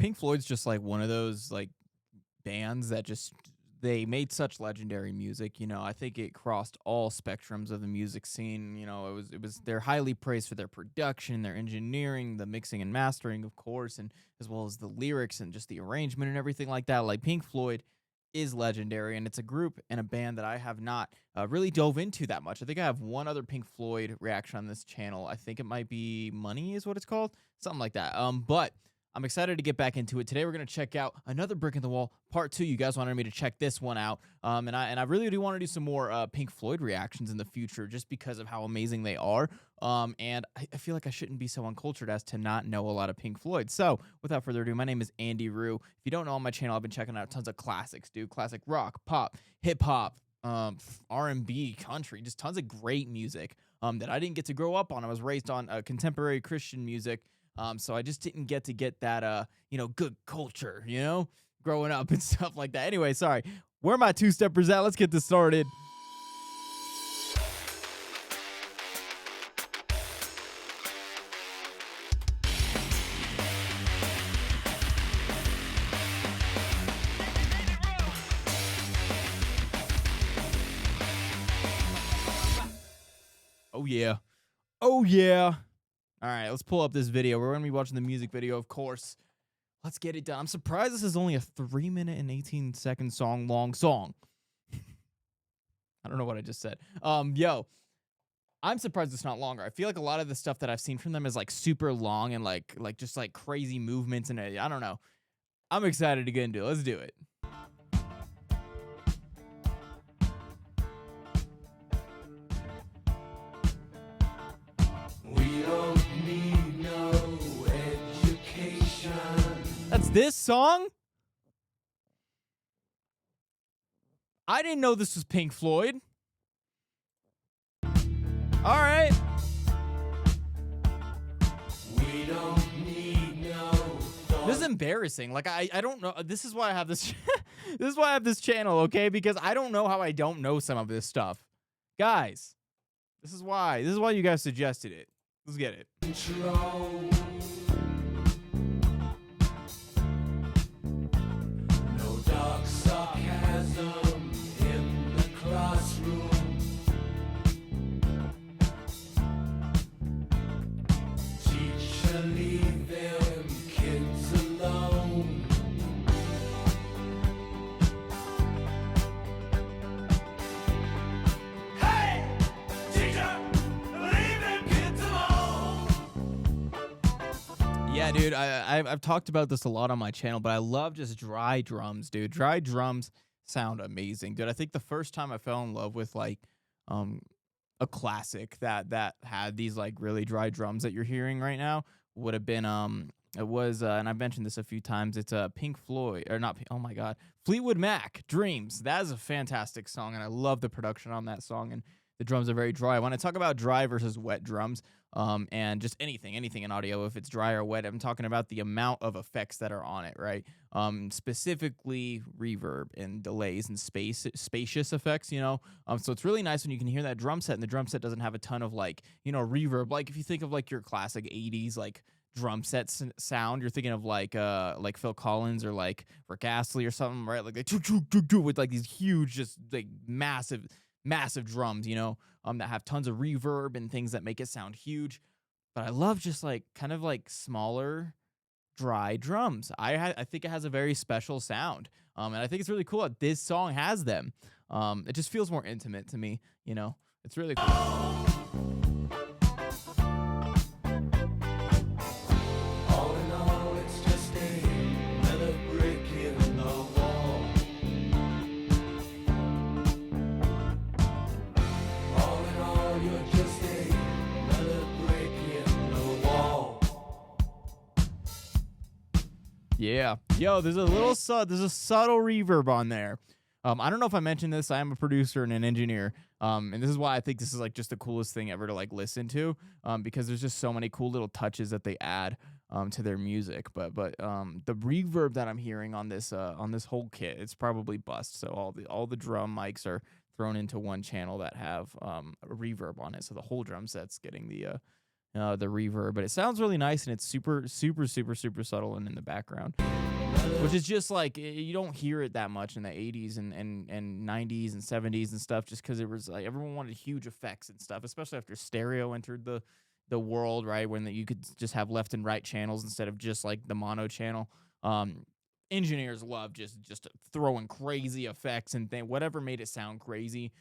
Pink Floyd's just like one of those like bands that just they made such legendary music. I think it crossed all spectrums of the music scene. It was they're highly praised for their production, their engineering, the mixing and mastering, of course, and as well as the lyrics and just the arrangement and everything like that. Like Pink Floyd is legendary, and it's a group and a band that I have not really dove into that much. I think I have one other Pink Floyd reaction on this channel. I think it might be Money is what it's called, something like that. But I'm excited to get back into it. Today we're gonna check out another Brick in the Wall Part 2. You guys wanted me to check this one out, and I really do want to do some more Pink Floyd reactions in the future, just because of how amazing they are. And I feel like I shouldn't be so uncultured as to not know a lot of Pink Floyd. So without further ado, my name is Andy Rue. If you don't know, on my channel, I've been checking out tons of classics, dude. Classic rock, pop, hip hop, R&B, country, just tons of great music that I didn't get to grow up on. I was raised on contemporary Christian music. So I just didn't get that, good culture, growing up and stuff like that. Anyway, sorry. Where are my two-steppers at? Let's get this started. Oh, yeah. Oh, yeah. All right, let's pull up this video. We're going to be watching the music video, of course. Let's get it done. I'm surprised this is only a 3-minute and 18-second long song. I don't know what I just said. I'm surprised it's not longer. I feel like a lot of the stuff that I've seen from them is like super long and like just like crazy movements, and I don't know. I'm excited to get into it. Let's do it. That's this song? I didn't know this was Pink Floyd. All right. We don't need no thought. This is embarrassing. Like I don't know. This is why I have this. This is why I have this channel, okay? Because I don't know how I don't know some of this stuff, guys. This is why. This is why you guys suggested it. Let's get it. Control. Yeah, dude, I've talked about this a lot on my channel, but I love just dry drums, dude. Dry drums sound amazing, dude. I think the first time I fell in love with like a classic that had these like really dry drums that you're hearing right now would have been it was and I've mentioned this a few times. It's Pink Floyd, or not? Oh my God, Fleetwood Mac, Dreams. That is a fantastic song, and I love the production on that song. And the drums are very dry. When I talk about dry versus wet drums, and just anything in audio, if it's dry or wet, I'm talking about the amount of effects that are on it, right? Specifically reverb and delays and spacious effects, So it's really nice when you can hear that drum set, and the drum set doesn't have a ton of like, reverb. Like if you think of like your classic 80s like drum set sound, you're thinking of like Phil Collins or like Rick Astley or something, right? Like they with like these huge, just like massive drums, that have tons of reverb and things that make it sound huge. But I love just like kind of like smaller, dry drums. I think it has a very special sound, and I think it's really cool that this song has them. It just feels more intimate to me. It's really cool. Yeah. Yo, there's a subtle reverb on there. I don't know if I mentioned this. I am a producer and an engineer. And this is why I think this is like just the coolest thing ever to like listen to. Because there's just so many cool little touches that they add to their music. But the reverb that I'm hearing on this whole kit, it's probably bust. So all the drum mics are thrown into one channel that have a reverb on it. So the whole drum set's getting the the reverb, but it sounds really nice and it's super, super, super, super subtle and in the background, which is just like you don't hear it that much in the 80s and 90s and 70s and stuff, just because it was like everyone wanted huge effects and stuff, especially after stereo entered the world, right? When you could just have left and right channels instead of just like the mono channel. Um, Engineers love just throwing crazy effects and whatever made it sound crazy.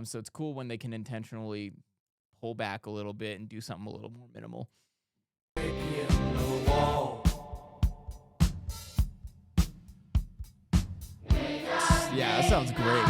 So it's cool when they can intentionally pull back a little bit and do something a little more minimal. Yeah, that sounds great.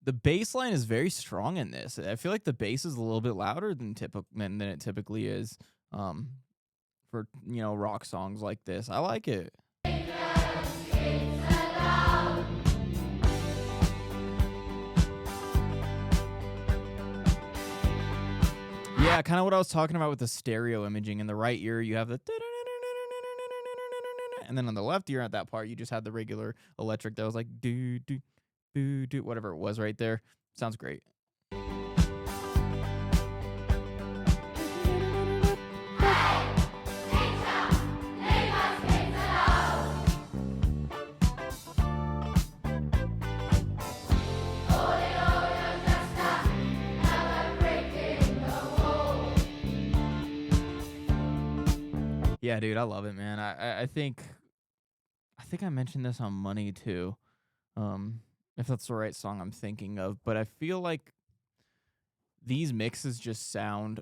The bass line is very strong in this. I feel like the bass is a little bit louder than it typically is, um, for rock songs like this. I like it. Yeah, kind of what I was talking about with the stereo imaging. In the right ear, you have the and then on the left ear at that part, you just had the regular electric that was like do do do do whatever it was right there. Sounds great. Yeah, dude, I love it, man. I think I mentioned this on Money too. If that's the right song I'm thinking of, but I feel like these mixes just sound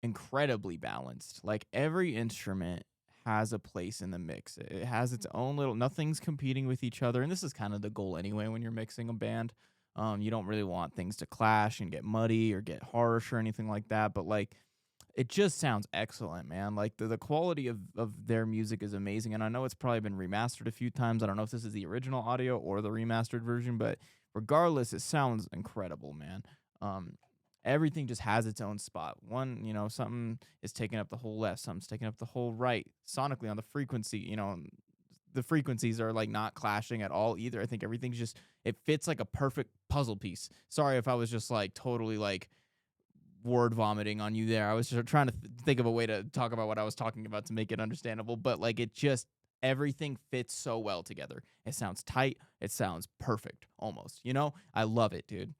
incredibly balanced. Like every instrument has a place in the mix. It has its own little, nothing's competing with each other. And this is kind of the goal anyway when you're mixing a band. You don't really want things to clash and get muddy or get harsh or anything like that. But like it just sounds excellent, man. Like the quality of their music is amazing. And I know it's probably been remastered a few times. I don't know if this is the original audio or the remastered version, but regardless, it sounds incredible, man. Um, Everything just has its own spot. One, something is taking up the whole left, something's taking up the whole right. Sonically on the frequency, the frequencies are like not clashing at all either. I think everything's just it fits like a perfect puzzle piece. Sorry if I was just like totally like word vomiting on you there. I was just trying to think of a way to talk about what I was talking about to make it understandable, but like it just everything fits so well together. It sounds tight. It sounds perfect almost. I love it, dude.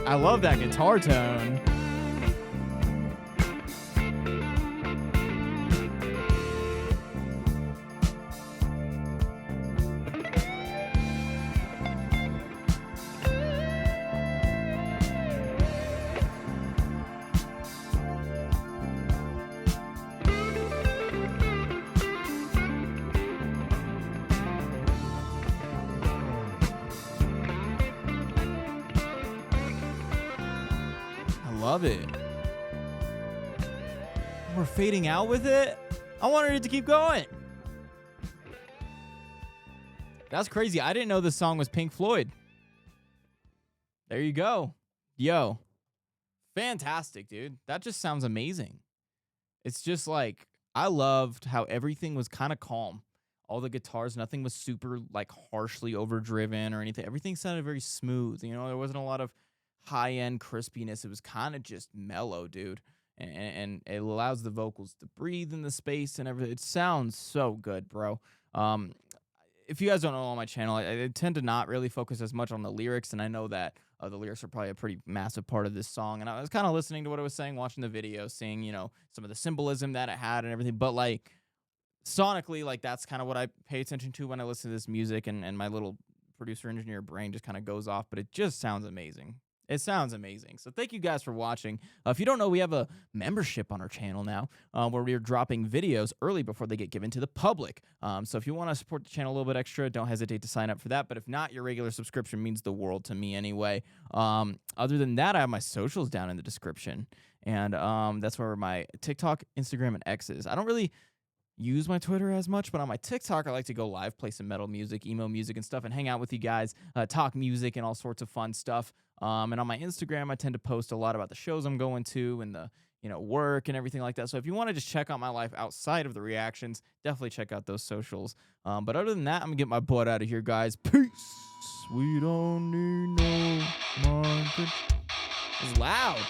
I love that guitar tone. I love it. We're fading out with it. I wanted it to keep going. That's crazy. I didn't know this song was Pink Floyd. There you go. Yo. Fantastic, dude. That just sounds amazing. It's just like I loved how everything was kind of calm. All the guitars, nothing was super like harshly overdriven or anything. Everything sounded very smooth. There wasn't a lot of high end crispiness. It was kind of just mellow, dude. And it allows the vocals to breathe in the space and everything. It sounds so good, bro. If you guys don't know on my channel, I tend to not really focus as much on the lyrics, and I know that the lyrics are probably a pretty massive part of this song. And I was kind of listening to what I was saying, watching the video, seeing some of the symbolism that it had and everything. But like sonically, like that's kind of what I pay attention to when I listen to this music, and my little producer engineer brain just kind of goes off. But it just sounds amazing. It sounds amazing. So thank you guys for watching. If you don't know, we have a membership on our channel now where we are dropping videos early before they get given to the public. So if you want to support the channel a little bit extra, don't hesitate to sign up for that. But if not, your regular subscription means the world to me anyway. Other than that, I have my socials down in the description. And that's where my TikTok, Instagram, and X is. I don't really use my Twitter as much, but on my TikTok, I like to go live, play some metal music, emo music, and stuff, and hang out with you guys, talk music and all sorts of fun stuff. And on my Instagram, I tend to post a lot about the shows I'm going to and the work and everything like that. So if you want to just check out my life outside of the reactions, definitely check out those socials. But other than that, I'm gonna get my butt out of here, guys. Peace. We don't need no market. It's loud.